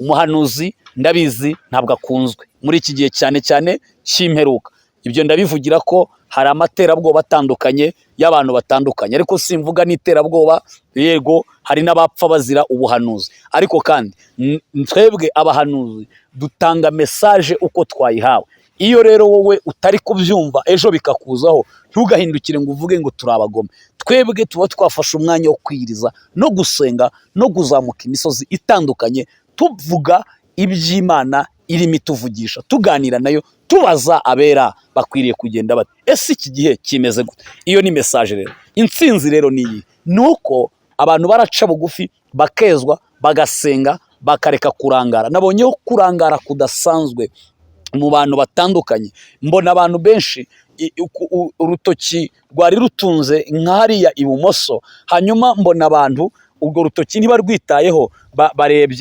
umuhanuzi ndabizi ntabwo akunzwe muri iki gihe cyane cyane cy'imperuka. Ibyo ndabivugira ko hari amaterabwoba atandukanye y'abantu batandukanye, ariko simvuga n'iterabwoba, yego hari n'abapfa bazira ubuhanuzi, ariko kandi twebwe abahanuzi dutanga message uko twayihawe. Iyo rero wowe utari kubyumva ejo bikakuzaho, ntugahindukire ngo uvuge ngo turabagome. Twebwe tuba twafashe umwanya wo kwiriza no gusenga no kuzamuka imisozi itandukanye, tuvuga iby'Imana irimo ituvugisha, tuganira nayo, tubaza abera bakwiriye kugenda bati ese iki gihe kimeze gute. Iyo ni message rero. Intsinzi rero ni nuko abantu baraca bugufi, bakezwa, bagasenga, bakareka kurangara. Nabonyeho kurangara kudasanzwe mu bantu batandukanye. Mbona abantu benshi urutoki rwari rutunze nk'ahariya ibumoso, hanyuma mbona abantu ubwo rutoki niba rwitayeho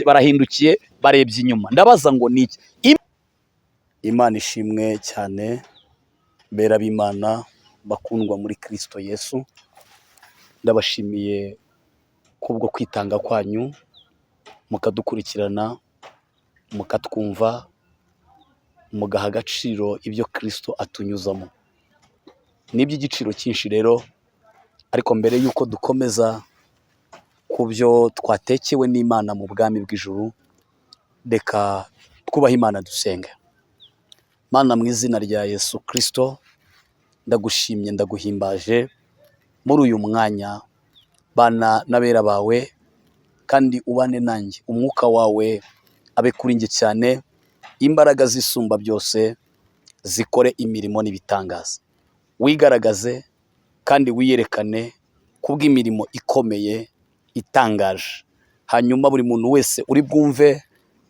barahindukiye barebye inyuma. Ndabaza ngo niki? Imana ishimwe cyane, bera b'Imana bakundwa muri Kristo Yesu. Ndabashimiye kubwo kwitanga kwanyu, mukadukurikirana, mukatwumva, mugaha agaciro ibyo Kristo atunyuzamo. N'iby'igiciro cyinshi rero, ariko mbere yuko dukomeza ku byo twatekewe n'Imana mu bwami bw'ijuru, reka twubahe Imana dusenge. Mana, mu izina rya Yesu Kristo, ndagushimye ndaguhimbaje muri uyu mwanya. Bana n'abera bawe kandi ubane nanjye, umwuka wawe abe kuri njye cyane, imbaraga zisumba byose zikore imirimo n'ibitangaza. Wigaragaze kandi wiyerekane kubw'imirimo ikomeye itangaje. Hanyuma buri muntu wese uri bwumve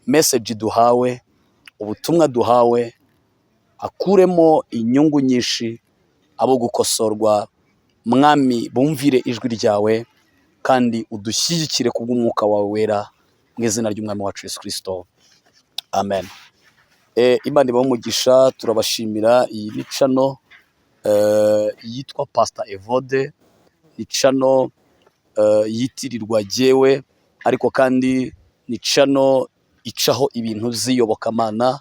message duhawe, ubutumwa duhawe, akuremo inyungu nyinshi, abo gukosorwa. Mwami, bumvire ijwi ryawe kandi udushyigikire kubw'umwuka wawe wera, mu izina ry'umwami wacu Yesu Kristo, amen. Imana ibahe umugisha. Turabashimira. Iyi ni channel yitwa Pastor Evode, ni channel yitirirwa jyewe, ariko kandi ni channel icaho ibintu z'iyobokamana,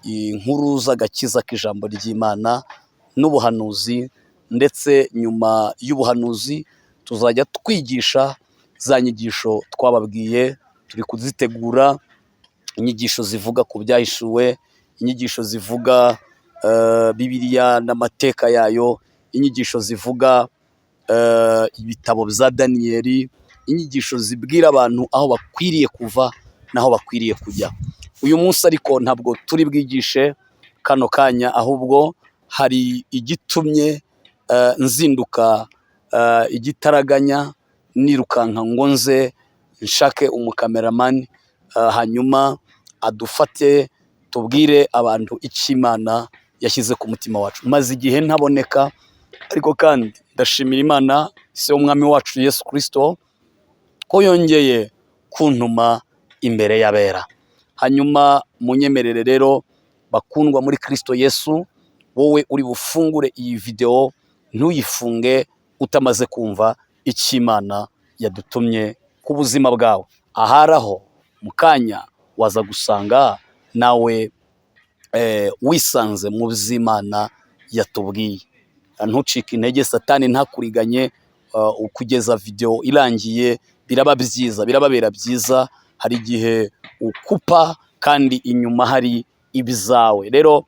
inkuru z'agakiza k'ijambo ry'Imana n'ubuhanuzi, ndetse nyuma y'ubuhanuzi tuzajya twigisha za nyigisho twababwiye. Turi kuzitegura, inyigisho zivuga ku byahishuwe, inyigisho zivuga Bibiliya n'amateka yayo, inyigisho zivuga ibitabo bya Daniyeli, inyigisho zibwira abantu aho bakwiriye kuva n'aho bakwiriye kujya. Uyu munsi ariko ntabwo turi bwigishe kano kanya, ahubwo hari igitumye nzinduka igitaraganya nirukanka ngo nze nshake umukameramani, hanyuma adufate tubwire abantu icyo Imana yashyize ku mutima wacu. Maze igihe ntaboneka, ariko kandi ndashimira Imana se w'umwami wacu Yesu Kristo ko yongeye kuntuma imbere y'abera. Hanyuma munyemerere rero bakundwa muri Kristo Yesu, wowe uri bufungure iyi video, ntuyifunge utamaze kumva icyo Imana yadutumye ku buzima bwawe. Aharaho mu kanya waza gusanga nawe wisanze mu by'Imana yatubwiye. Ntucike intege, Satani ntakuriganye kugeza video irangiye. Biraba byiza, birababera byiza. Hari igihe ukupa kandi inyuma hari ibizawe. Rero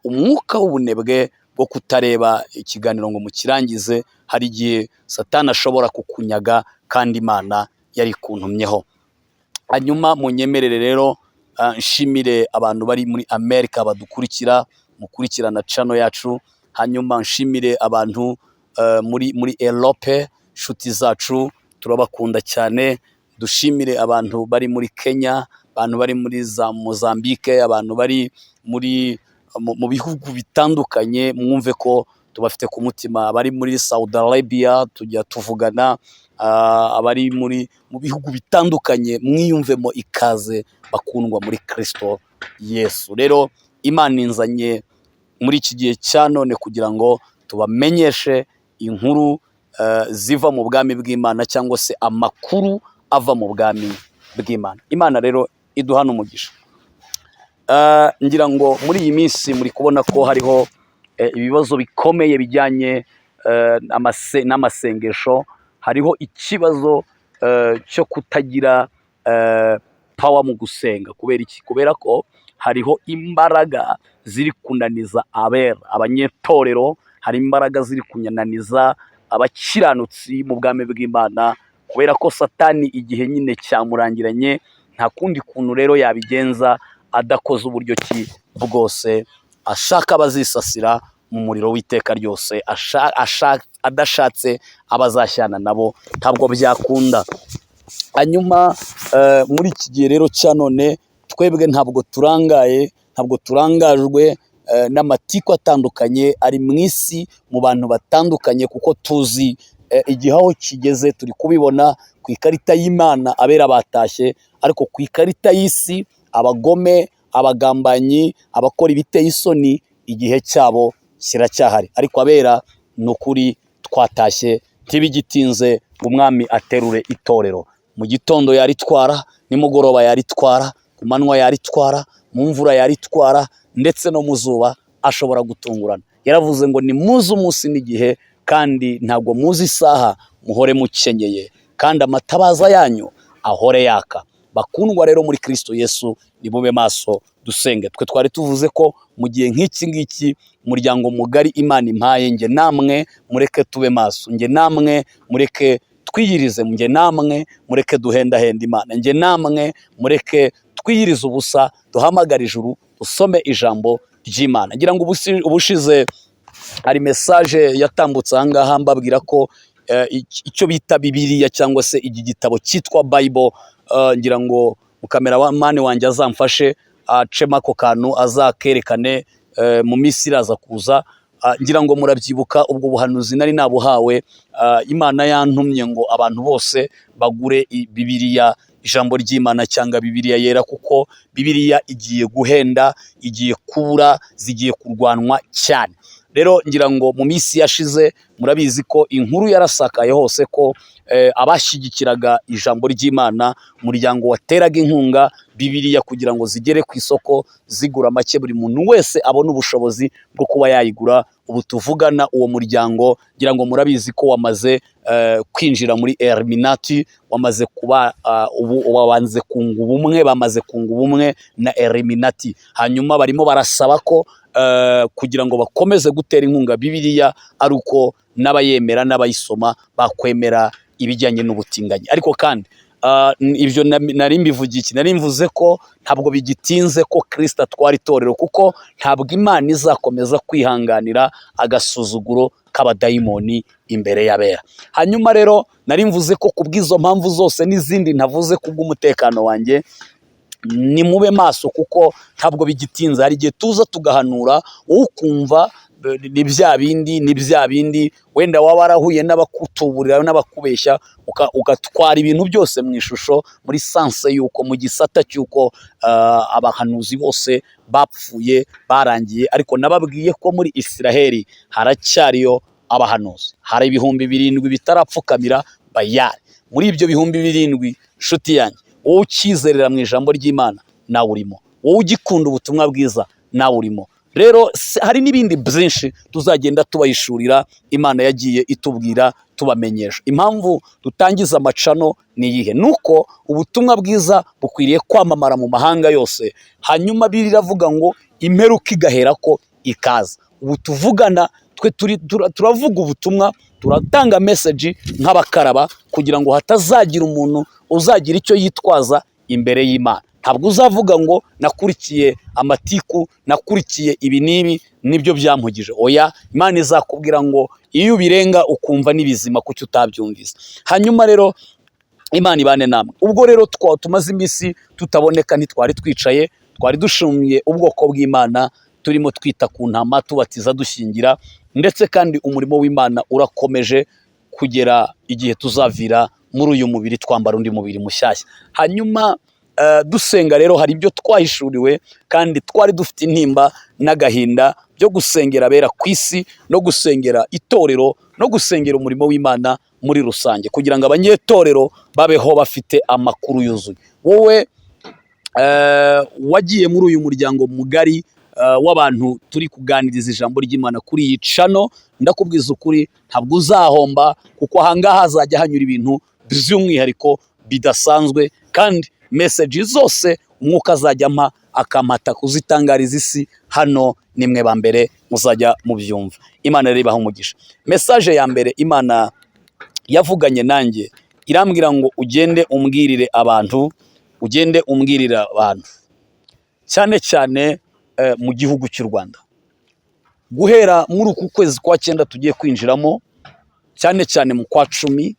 umwuka w'ubunebwe bwo kutareba ikiganiro ngo mukirangize, hari igihe Satani ashobora kukunyaga kandi Imana yari kuntumyeho. Hanyuma munyemerere rero nshimire abantu bari muri Amerika badukurikira, mukurikirana channel yacu. Hanyuma nshimire abantu muri Europe, nshuti zacu, turabakunda cyane. Dushimire abantu bari muri Kenya, abantu bari muri za Mozambique, abantu bari mu bihugu bitandukanye, mwumve ko tubafite ku mutima. Abari muri Saudi Arabia tujya tuvugana, abari mu bihugu bitandukanye, mwiyumvemo ikaze bakundwa muri Kristo Yesu. Rero Imana inzanye muri iki gihe cya none kugira ngo tubamenyeshe inkuru ziva mu bwami bw'Imana, cyangwa se amakuru ava mu bwami bw'Imana. Imana rero iduhana umugisha. Ngira ngo muri iyi minsi muri kubona ko hariho ibibazo bikomeye bijyanye n'amasengesho. Hariho ikibazo cyo kutagira power mu gusenga. Kubera iki? Kubera ko hariho imbaraga ziri kunaniza abera, abanyetorero. Hari imbaraga ziri kunaniza abakiranutsi mu bwami bw'Imana, kubera ko Satani igihe nyine cyamurangiranye, nta kundi kuntu rero yabigenza adakoze uburyo ki bwose ashaka abazisasira mu muriro w'iteka ryose, adashatse abazashyana nabo ntabwo byakunda. Hanyuma muri iki gihe rero cya none twebwe ntabwo turangaye, ntabwo turangajwe n'amatiku atandukanye ari mu isi mu bantu batandukanye, kuko tuzi igihe aho kigeze. Turi kubibona ku ikarita y'Imana abera batashye, ariko ku ikarita y'isi abagome, abagambanyi, abakora ibiteye isoni, igihe cyabo kiracyahari. Ariko abera ni ukuri twatashye ntibigitinze ngo umwami aterure itorero. Mu gitondo yaritwara, nimugoroba yaritwara, ku manywa yaritwara, mu mvura yaritwara, ndetse no mu zuba ashobora gutungurana. Yaravuze ngo ni muzi umunsi n'igihe, kandi ntabwo muzi isaha, muhore mukenyeye, kandi amatabaza yanyu ahore yaka. Bakundwa rero muri Kristo Yesu, nimube maso dusenge. Twe twari tuvuze ko mu gihe nk'iki ngiki, umuryango mugari Imana impaye, nge namwe mureke tube maso, nge namwe mureke twiyirize, nge namwe mureke duhendahenda Imana, nge namwe mureke twiyirize ubusa, duhamagara ijuru, usome ijambo ry'Imana. Ngira ngo ubushize hari message yatambutse aha ngaha mbabwira ko icyo bita Bibiliya cyangwa se iki gitabo cyitwa Bible, ngira ngo mukameramani wanjye azamfashe acema ako kantu azakerekane mu minsi iraza kuza. Ngira ngo murabyibuka ubwo buhanuzi nari nabuhawe. Imana yantumye ngo abantu bose bagure Bibiliya, ijambo ry'Imana cyangwa Bibiliya yera, kuko Bibiliya igiye guhenda, igiye kubura, zigiye kurwanwa cyane. Rero ngira ngo mu minsi yashize murabizi ko inkuru yarasakaye hose ko abashyigikiraga ijambo ry'Imana, umuryango wateraga inkunga Bibiliya kugira ngo zigere ku isoko zigura make, buri muntu wese abona ubushobozi bwo kuba yayigura. Ubu tuvugana uwo muryango ngira ngo murabizi ko wamaze kwinjira muri Illuminati, wamaze kuba wabanze kunga ubumwe, bamaze kunga ubumwe na Illuminati. Hanyuma barimo barasaba ko kugira ngo bakomeze gutera inkunga Bibiliya, ari uko n'abayemera n'abayisoma bakwemera ibijyanye n'ubutinganyi. Ariko kandi ibyo nari mbivugiye iki? Nari mvuze ko ntabwo bigitinze ko Kristo atwara itorero, kuko ntabwo Imana izakomeza kwihanganira agasuzuguro k'abadayimoni imbere y'abera. Hanyuma rero nari mvuze ko kubw'izo mpamvu zose n'izindi ntavuze kubw'umutekano wanjye, ni mube maso, kuko ntabwo bigitinze. Hari igihe tuza tugahanura, wowe ukumva ni bya bindi, wenda waba warahuye n'abakutuburira n'abakubeshya, ugatwara ibintu byose mu ishusho, muri sanse y'uko, mu gisata cy'uko abahanuzi bose bapfuye barangiye. Ariko nababwiye ko muri Isiraheli haracyariyo abahanuzi. Hari 7,000 bitarapfukamira Bayali. Muri ibyo 7,000, nshuti yanjye, wowe ukizerera mu ijambo ry'Imana nawe urimo, wowe ugikunda ubutumwa bwiza nawe urimo. Rero hari n'ibindi byinshi tuzagenda tubayishurira, Imana yagiye itubwira, tubamenyesha. Impamvu dutangiza amacano ni iyihe? Nuko ubutumwa bwiza bukwiriye kwamamara mu mahanga yose. Hanyuma Bibiliya iravuga ngo imperuka igahera ko ikaza. Ubu tuvugana twe turavuga ubutumwa, turatanga message nk'abakaraba, kugira ngo hatazagira umuntu uzagira icyo yitwaza imbere y'Imana. Ntabwo uzavuga ngo nakurikiye amatiku, nakurikiye ibi n'ibi nibyo byampugije. Oya, Imana izakubwira ngo iyo ubirenga ukumva n'ibizima kuki utabyumvise. Hanyuma rero Imana ibane namwe. Ubwo rero tumaze iminsi tutaboneka, ntitwari twicaye, twari dushumiye ubwoko bw'Imana, turimo twita ku ntama, tubatiza, dushyingira, ndetse kandi umurimo w'Imana urakomeje kugera igihe tuzavira muri uyu mubiri twambara undi mubiri mushyashya. Hanyuma dusenga rero, hari ibyo twahishuriwe, kandi twari dufite intimba n'agahinda byo gusengera abera ku isi, no gusengera itorero, no gusengera umurimo w'Imana muri rusange, kugira ngo abanyetorero babeho bafite amakuru yuzuye. wowe wagiye muri uyu muryango mugari w'abantu turi kuganiriza ijambo ry'Imana kuri iyi cano, ndakubwiza ukuri ntabwo uzahomba, kuko ahangaha hazajya hanyura ibintu by'umwihariko bidasanzwe, kandi meseji zose umwuka azajya ampa akampata kuzitangariza isi, hano nimwe ba mbere muzajya mubyumva. Imana rero ibahe umugisha. Mesaje ya mbere Imana yavuganye nanjye irambwira ngo ugende umbwirire abantu, ugende umbwirira abantu cyane cyane mu gihugu cy'u Rwanda, guhera muri uku kwezi kwa 9 tugiye kwinjiramo, cyane cyane mu kwa 10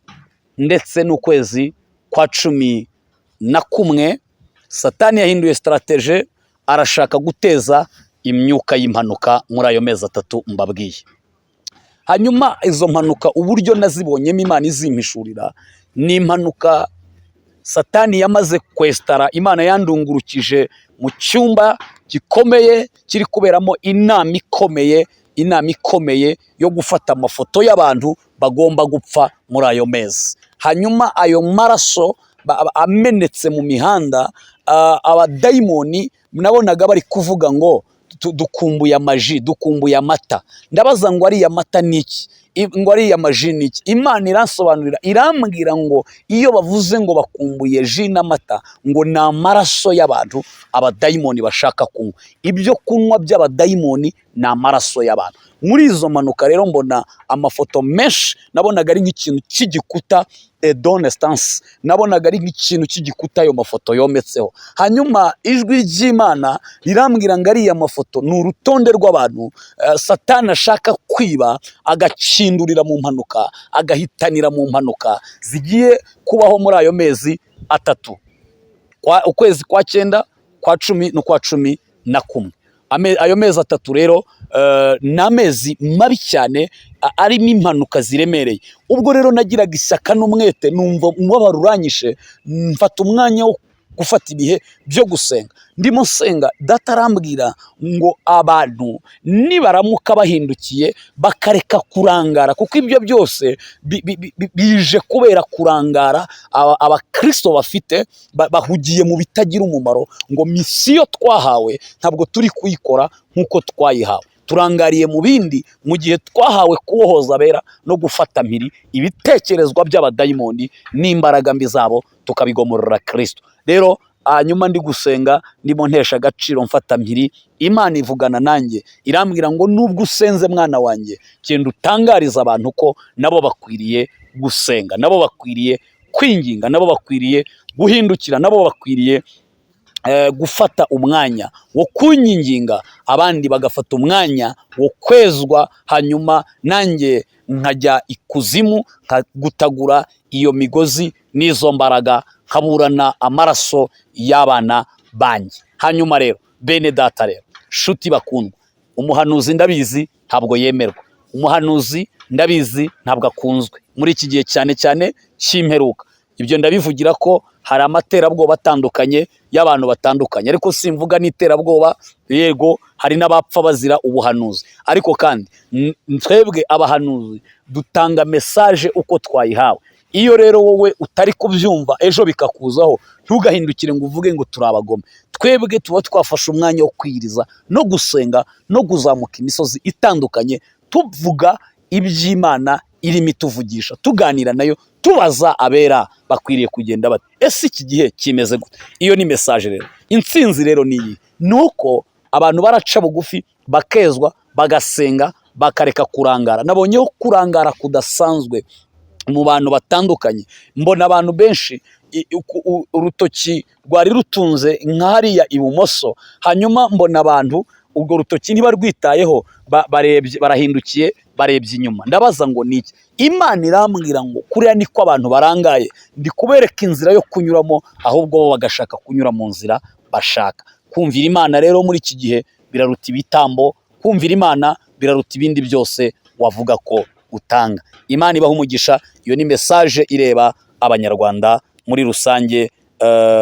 ndetse n'ukwezi kwa 11, Satani yahinduye strategie, arashaka guteza imyuka y'impanuka muri ayo mezi 3 mbabwiye. Hanyuma izo mpanuka uburyo nazibonyemo Imana izimpishurira, ni impanuka Satani yamaze kwestara, Imana yandungurukije mu cyumba gikomeye kiri kuberamo inama ikomeye yo gufata amafoto y'abantu bagomba gupfa muri ayo mezi. Hanyuma ayo maraso amenetse mu mihanda, abadayimoni nabonaga bari kuvuga ngo dukumbuye amaji, dukumbuye amata. Ndabaza ngo ari amata niki, ngo ari amaji niki? Imana iransobanurira, irambwira ngo iyo bavuze ngo bakumbuye ji n'amata, ngo ni amaraso y'abantu abadayimoni bashaka kunywa. Ibyo kunywa by'abadayimoni ni amaraso y'abantu. Muri izo manuka rero mbona amafoto menshi, nabonaga ari nk'ikintu cy'igikuta d'onestance, nabonaga ari nk'ikintu cy'igikuta ayo mafoto yometseho. Hanyuma ijwi ry'Imana rirambwira ngo ariya mafoto ni urutonde rw'abantu Satani ashaka kwiba, agakindurira mu mpanuka, agahitanira mu mpanuka zigiye kubaho muri ayo mezi 3, ukwezi kwa 9, kwa 10 no kwa 11. Ayo mezi 3 rero ni amezi mabi cyane, arimo impanuka ziremereye. Ubwo rero nagiraga ishyaka n'umwete, numva umubabaro uranyishe, mfata umwanya wo gufata ibihe byo gusenga. Ndimo senga, data arambwira ngo abantu nibaramuka bahindukiye bakareka kurangara, kuko ibyo byose bije kubera kurangara abakristo bafite, bahugiye mu bitagira umumaro, ngo misiyo twahawe ntabwo turi kuyikora nk'uko twayihawe. Turangariye mu bindi, mu gihe twahawe kubohoza abera no gufata mpiri ibitekerezwa by'abadayimoni n'imbaraga mbi zabo, tukabigomorera Kristo. Rero hanyuma ndi gusenga, ndimo ntesha agaciro, mfata mpiri, Imana ivugana nanjye irambwira ngo nubwo usenze mwana wanjye, genda utangariza abantu ko nabo bakwiriye gusenga, nabo bakwiriye kwinginga, nabo bakwiriye guhindukira, nabo bakwiriye gufata umwanya wo kunyinginga, abandi bagafata umwanya wo kwezwa, hanyuma nanjye nkajya ikuzimu nkagutagura iyo migozi n'izo mbaraga, nkaburana amaraso y'abana banjye. Hanyuma rero bene data, rero shuti bakundwa, umuhanuzi ndabizi ntabwo yemerwa, umuhanuzi ndabizi ntabwo akunzwe muri iki gihe cyane cyane cy'imperuka. Ibyo ndabivugira ko hari amaterabwoba atandukanye y'abantu batandukanye, ariko simvuga n'iterabwoba, yego hari n'abapfa bazira ubuhanuzi, ariko kandi twebwe abahanuzi dutanga mesaje uko twayihawe. Iyo rero wowe utari kubyumva, ejo bikakuzaho, ntugahindukire ngo uvuge ngo turabagome. Twebwe tuba twafashe umwanya wo kwiriza no gusenga no kuzamuka imisozi itandukanye, tuvuga iby'Imana irimo ituvugisha, tuganira nayo, tubaza abera bakwiriye kugenda bati ese iki gihe kimeze gute. Iyo ni mesaje rero. Intsinzi rero niyi, nuko abantu baraca bugufi, bakezwa, bagasenga, bakareka kurangara. Nabonyeho kurangara kudasanzwe mu bantu batandukanye. Mbona abantu benshi urutoki rwari rutunze nk'hariya ibumoso, hanyuma mbona abantu ubwo rutoki ntibarwitayeho, barahindukiye, barebye inyuma. Ndabaza ngo niki? Imana irambwira ngo kuriya niko abantu barangaye, ndi kubereka inzira yo kunyuramo, ahubwo bo bagashaka kunyura mu nzira bashaka. Kumvira Imana rero muri iki gihe biraruta ibitambo, kumvira Imana biraruta ibindi byose wavuga ko utanga. Imana ibahe umugisha. Iyo ni mesaje ireba abanyarwanda muri rusange.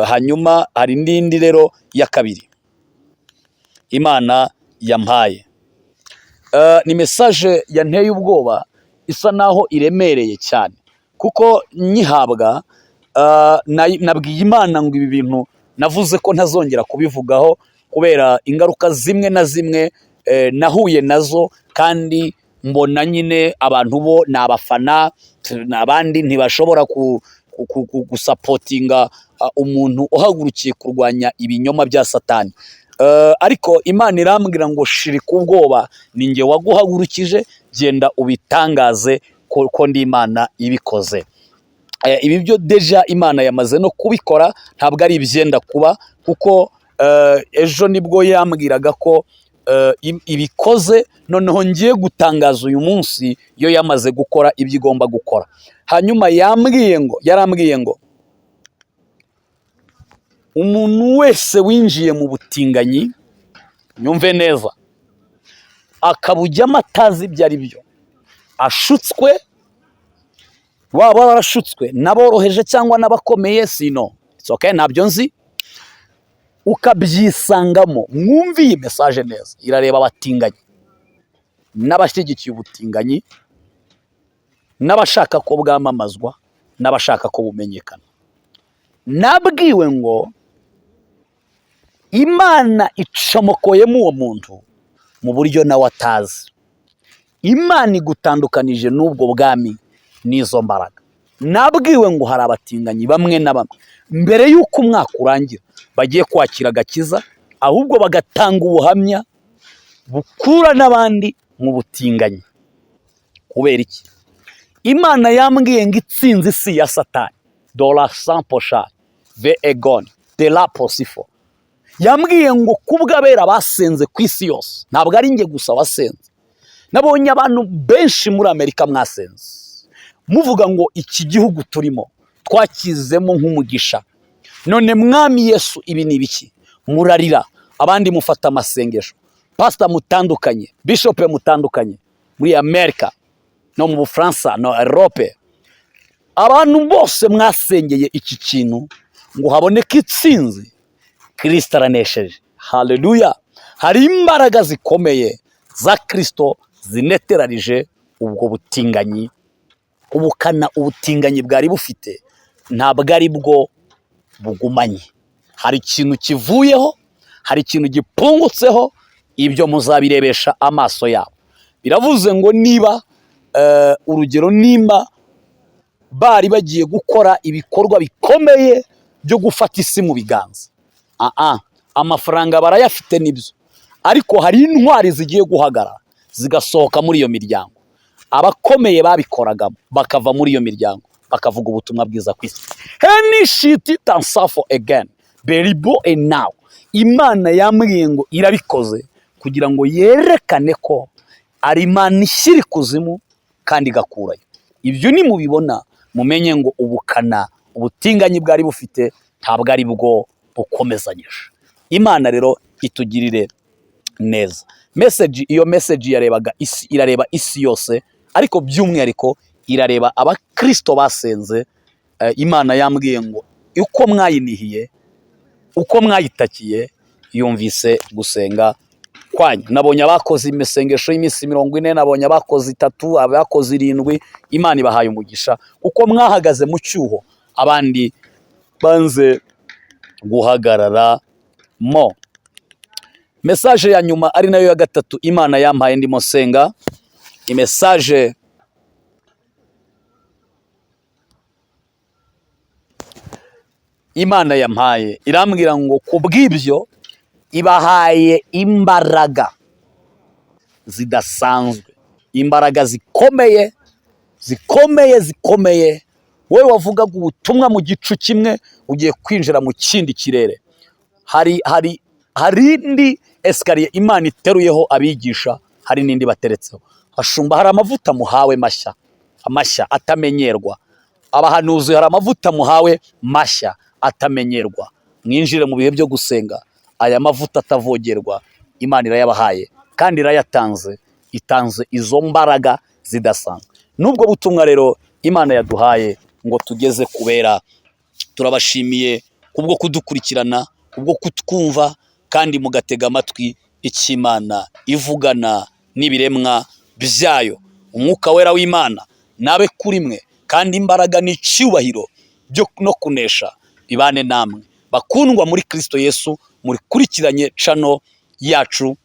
Hanyuma hari indi rero ya kabiri Imana yampaye, ni mesaje yanteye ubwoba, isa naho iremereye cyane, kuko nyihabwa nabwiye Imana ngo ibi bintu navuze ko ntazongera kubivugaho kubera ingaruka zimwe na zimwe nahuye nazo, kandi mbona nyine abantu bo ni abafana, abandi ntibashobora gusapotinga umuntu uhagurukiye kurwanya ibinyoma bya Satani. Ariko Imana irambwira ngo shirika ubwoba, ni njye waguhagurukije, genda ubitangaze ko ndi Imana ibikoze. Ibi byo deja Imana yamaze no kubikora, ntabwo ari ibyenda kuba, kuko ejo nibwo yambwiraga ko ibikoze, noneho ngiye gutangaza uyu munsi yo yamaze gukora ibyo igomba gukora. Hanyuma yarambwiye ngo umuntu wese winjiye mu butinganyi, nyumve neza, akabujyamo atazi ibyo ari byo, ashutswe, waba warashutswe n'aboroheje cyangwa n'abakomeye, sino it's okay, ntabyo nzi, ukabyisangamo. Mwumve iyi message neza, irareba abatinganyi n'abashyigikiye ubutinganyi, n'abashaka ko bwamamazwa, n'abashaka ko bumenyekana. Nabwiwe ngo Imana icamokoyemo uwo muntu mu buryo nawe atazi. Imana igutandukanije n'ubwo bwami n'izo mbaraga. Nabwiwe ngo hari abatinganyi bamwe na bamwe, mbere y'uko umwaka urangira, bagiye kwakira agakiza, ahubwo bagatanga ubuhamya bukura n'abandi mu butinganyi. Kubera iki? Imana yambwiye ngo itsinze isi ya Satani, dola samposha ve egoni de la posifo. Yambwiye ngo kubw'abera basenze ku isi yose, ntabwo ari njye gusa wasenze. Nabonye abantu benshi muri Amerika mwasenze, muvuga ngo iki gihugu turimo twakizemo nk'umugisha. None mwami Yesu, ibi ni ibiki? Murarira, abandi mufata amasengesho, pastor mutandukanye, bishop mutandukanye muri Amerika no mu Bufaransa no Europe. Abantu bose mwasengeye iki kintu ngo haboneke itsinzi. Kristo aranesheje. Haleluya. Hari imbaraga zikomeye za Kristo zineteranije ubwo butinganyi, ubukana ubutinganyi bwari bufite ntabwo ari bwo bugumanye. Hari ikintu kivuyeho, hari ikintu gipungutseho, ibyo muzabirebesha amaso yabo. Biravuze ngo niba urugero, nimba bari bagiye gukora ibikorwa bikomeye byo gufata isi mu biganza, amafaranga barayafite nibyo, ariko hari intwari zigiye guhagarara zigasohoka muri iyo miryango. Abakomeye babikoragamo bakava muri iyo miryango bakavuga ubutumwa bwiza ku isi. Any shit it and suffer again beribo and now. Imana yambwiye ngo irabikoze kugira ngo yerekane ko ari Imana ishyira ikuzimu kandi igakurayo. Ibyo ni mubibona mumenye ngo ubukana ubutinganyi bwari bufite ntabwo ari bwo bukomezanyije. Imana rero itugirire neza. Iyo message yarebaga isi, irareba isi yose, ariko by'umwihariko irareba abakristo basenze. Imana yambwiye ngo uko mwayinihiye, uko mwayitakiye, yumvise gusenga kwanyu. Nabonye abakoze imesengesho y'iminsi 40, nabonye abakoze 3, abakoze 7. Imana ibahaye umugisha kuko mwahagaze mu cyuho abandi banze guhagarara mo. Message ya nyuma ari nayo ya gatatu Imana yampaye ndimo senga, imessage Imana yampaye irambwira ngo kubw'ibyo ibahaye imbaraga zidasanzwe, imbaraga zikomeye zikomeye zikomeye. Wewe wavugaga ubutumwa mu gicu kimwe, ugiye kwinjira mu kindi kirere. Hari indi escalier Imana iteruyeho abigisha, hari n'indi bateretseho. Hashumba hari amavuta muhawe mashya atamenyerwa. Abahanuzi hari amavuta muhawe mashya atamenyerwa. Mwinjire mu bihe byo gusenga, aya mavuta atavogerwa Imana irayabahaye kandi irayatanze, itanze izo mbaraga zidasanzwe. Nubwo butumwa rero Imana yaduhaye ngo tugeze kubera, turabashimiye kubwo kudukurikirana, kubwo kutwumva kandi mugatega amatwi icy'Imana ivugana n'ibiremwa byayo. Umwuka wera w'Imana nabe kuri mwe, kandi imbaraga n'icyubahiro byo no kunesha bibane namwe. Bakundwa muri Kristo Yesu, murikurikiranye channel yacu,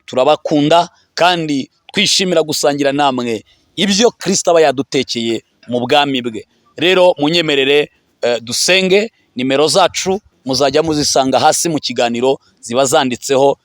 turabakunda kandi twishimira gusangira namwe ibyo Kristo aba yadutekeye mu bwami bwe. Rero munyemerere dusenge. Nimero zacu muzajya muzisanga hasi mu kiganiro, ziba zanditseho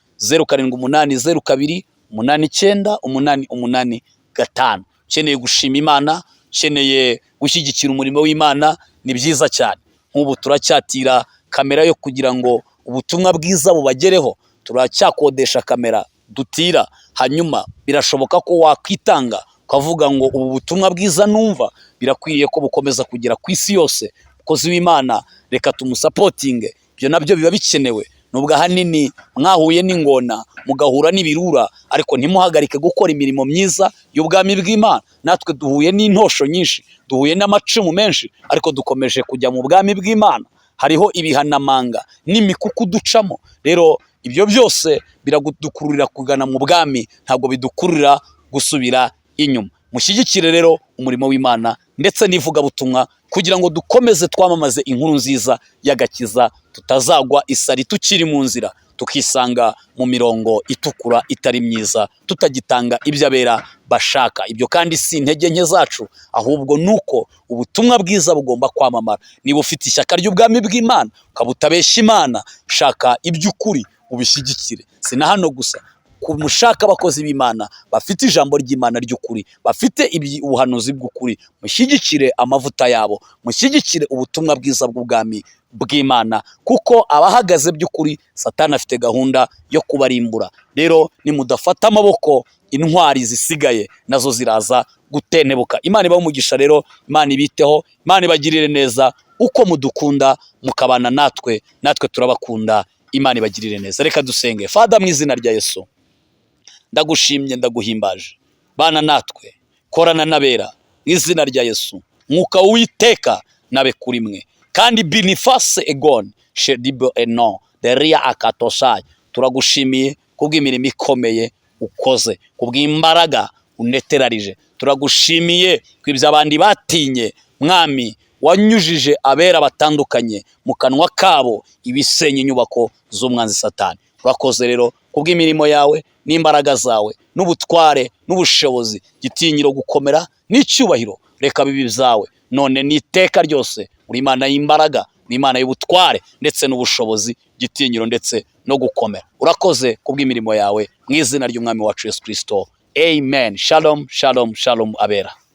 0780898885. Ukeneye gushima Imana, ukeneye gushyigikira umurimo w'Imana, ni byiza cyane. Nk'ubu turacyatira kamera yo kugira ngo ubutumwa bwiza bubagereho, turacyakodesha kamera dutira. Hanyuma birashoboka ko wakwitanga ukavuga ngo ubu butumwa bwiza numva birakwiriye ko bukomeza kugera ku isi yose. Mukozi w'Imana, reka tumusapotinge. Ibyo nabyo biba bikenewe. Nubwo ahanini mwahuye n'ingona, mugahura n'ibirura, ariko ntimuhagarike gukora imirimo myiza y'ubwami bw'Imana. Natwe duhuye n'intosho nyinshi, duhuye n'amacumu menshi, ariko dukomeje kujya mu bwami bw'Imana. Hariho ibihanamanga n'imikuku ducamo. Rero ibyo byose biradukururira kugana mu bwami, ntabwo bidukururira gusubira inyuma. Mushyigikire rero umurimo w'Imana ndetse n'ivugabutumwa, kugira ngo dukomeze twamamaze inkuru nziza y'agakiza, tutazagwa isari tukiri mu nzira, tukisanga mu mirongo itukura itari myiza, tutagitanga ibyo abera bashaka. Ibyo kandi si intege nke zacu, ahubwo nuko ubutumwa bwiza bugomba kwamamara. Niba ufite ishyaka ry'ubwami bw'Imana, ukabutabesha Imana, shaka iby'ukuri ubishyigikire. Si na hano gusa, kumushaka abakozi b'Imana bafite ijambo ry'Imana ry'ukuri, bafite ubuhanuzi bw'ukuri, mushyigikire amavuta yabo, mushyigikire ubutumwa bwiza bw'ubwami bw'Imana, kuko abahagaze by'ukuri Satani afite gahunda yo kubarimbura. Rero nimudafata amaboko, intwari zisigaye nazo ziraza gutenebuka. Imana ibahe umugisha rero, Imana ibiteho, Imana ibagirire neza. Uko mudukunda mukabana natwe, natwe turabakunda. Imana ibagirire neza. Reka dusenge. Father, mu izina rya Yesu, ndagushimye, ndaguhimbaje. Bana natwe, korana n'abera mu izina rya Yesu. Mwuka w'Uwiteka nabe kuri mwe, kandi binifase egon shedibo eno deria akatosai. Turagushimiye kubw'imirimo ikomeye ukoze, kubw'imbaraga uneterarije. Turagushimiye kw'ibyo abandi batinye, Mwami, wanyujije abera batandukanye mu kanwa kabo ibisenya inyubako z'umwanzi Satani. Urakoze rero kubw'imirimo yawe n'imbaraga zawe n'ubutware n'ubushobozi, gitinyiro, gukomera n'icyubahiro, reka bibi byawe none n'iteka ryose. Uri Imana y'imbaraga, ni Imana y'ubutware ndetse n'ubushobozi, gitinyiro ndetse no gukomera. Urakoze kubw'imirimo yawe, mu izina ry'Umwami wacu Yesu Kristo. Amen. Shalom, shalom, shalom abera.